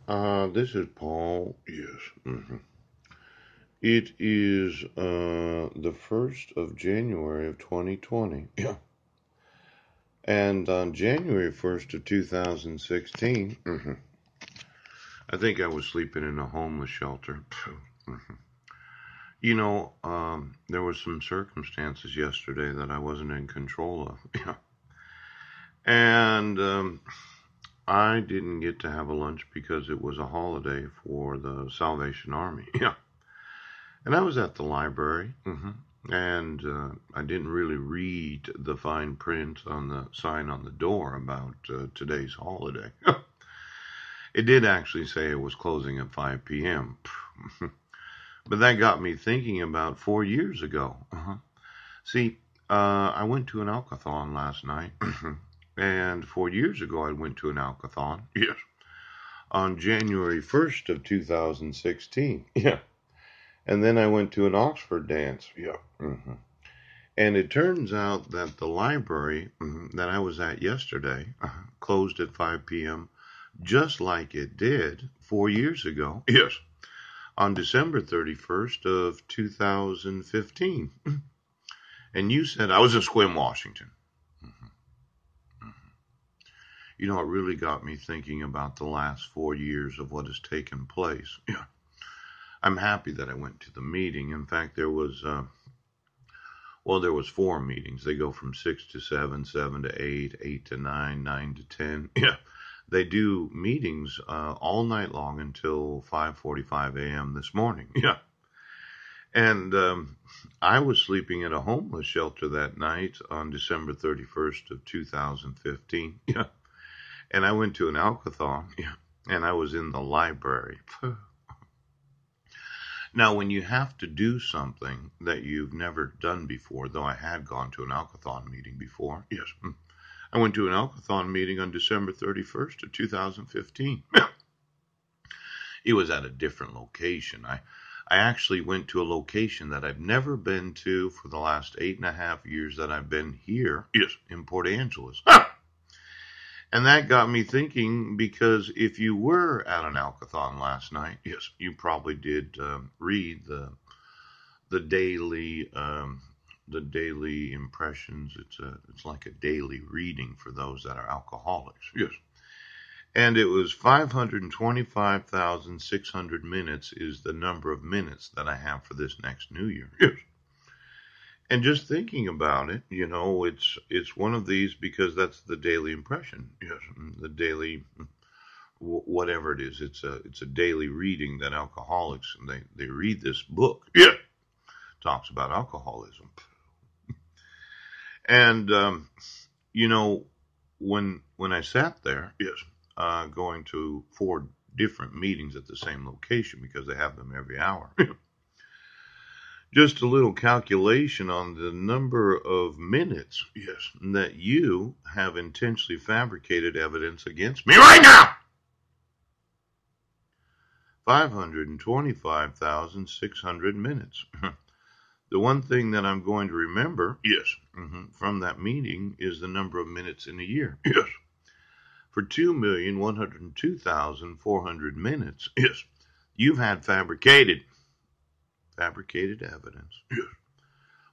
This is Paul. Yes. It is the 1st of January of 2020. Yeah. And on January 1st of 2016, I think I was sleeping in a homeless shelter. There was some circumstances yesterday that I wasn't in control of. Yeah. And I didn't get to have a lunch because it was a holiday for the Salvation Army. Yeah. And I was at the library, and I didn't really read the fine print on the sign on the door about today's holiday. It did actually say it was closing at 5 p.m. But that got me thinking about 4 years ago. See, I went to an alkathon last night, and 4 years ago I went to an alkathon. Yes. On January 1st of 2016. Yeah. And then I went to an Oxford dance. Yeah. And it turns out that the library that I was at yesterday closed at 5 p.m., just like it did 4 years ago. Yes. On December 31st of 2015. And you said I was in Sequim, Washington. You know, it really got me thinking about the last 4 years of what has taken place. Yeah. I'm happy that I went to the meeting. In fact, there was four meetings. They go from 6 to 7, 7 to 8, 8 to 9, 9 to 10. Yeah, they do meetings all night long until 5:45 a.m. this morning. Yeah, and I was sleeping at a homeless shelter that night on December 31st of 2015. Yeah, and I went to an alkathon. Yeah, and I was in the library. Now, when you have to do something that you've never done before, though I had gone to an Alcathon meeting before, yes, I went to an Alcathon meeting on December 31st of 2015. It was at a different location. I actually went to a location that I've never been to for the last 8.5 years that I've been here, yes, in Port Angeles. And that got me thinking because if you were at an Alcathon last night, yes, you probably did read the daily impressions. It's like a daily reading for those that are alcoholics. Yes, and it was 525,600 minutes is the number of minutes that I have for this next New Year. Yes. And just thinking about it, it's one of these because that's the daily impression. Yes, the daily whatever it is. It's a daily reading that alcoholics and they read this book. Yeah, talks about alcoholism. And you know when I sat there, yes, going to four different meetings at the same location because they have them every hour. Just a little calculation on the number of minutes, yes, that you have intentionally fabricated evidence against me right now. 525,600 minutes. The one thing that I'm going to remember, yes, from that meeting is the number of minutes in a year. Yes. For 2,102,400 minutes, yes, you've had fabricated evidence. Yes.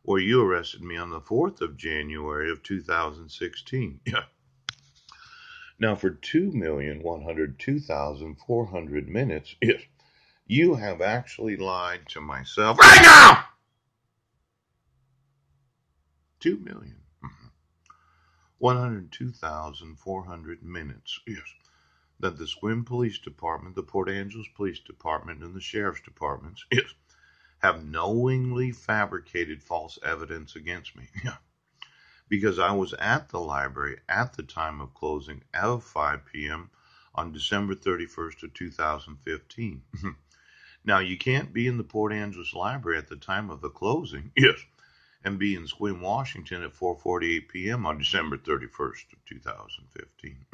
Or you arrested me on the 4th of January of 2016. Yeah. Now, for 2,102,400 minutes, yes, you have actually lied to myself right now. 2,102,400 minutes, yes, that the Sequim Police Department, the Port Angeles Police Department, and the Sheriff's Departments, yes, have knowingly fabricated false evidence against me. Yeah. Because I was at the library at the time of closing of 5 p.m. on December 31st of 2015. Now, you can't be in the Port Angeles Library at the time of the closing, yes, and be in Sequim, Washington at 4:48 p.m. on December 31st of 2015.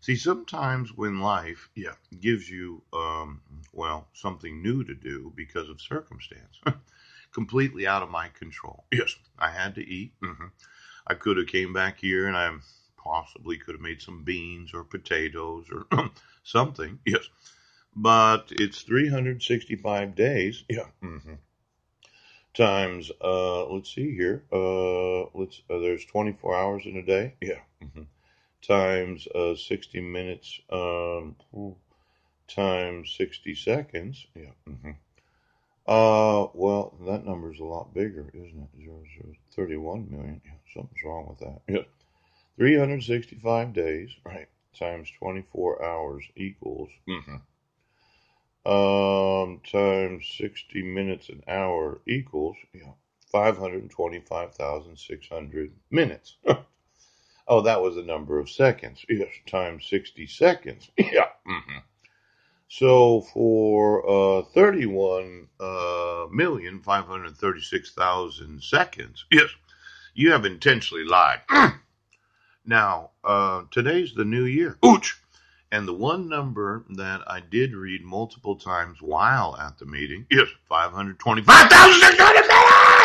See, sometimes when life, yeah, gives you, something new to do because of circumstance, completely out of my control. Yes, I had to eat. I could have came back here and I possibly could have made some beans or potatoes or something. Yes. But it's 365 days. Yeah. Times, let's see here. There's 24 hours in a day. Yeah. Times 60 minutes, times 60 seconds. Yeah. Well, that number's a lot bigger, isn't it? 31 million. Yeah, something's wrong with that. Yeah. 365 days, right, times 24 hours equals, times 60 minutes an hour equals, 525,600 minutes. Oh, that was the number of seconds. Yes, times 60 seconds. Yeah. So for 31,536,000 seconds, yes, you have intentionally lied. Now, today's the new year. Ooch! And the one number that I did read multiple times while at the meeting is 525,600 minutes!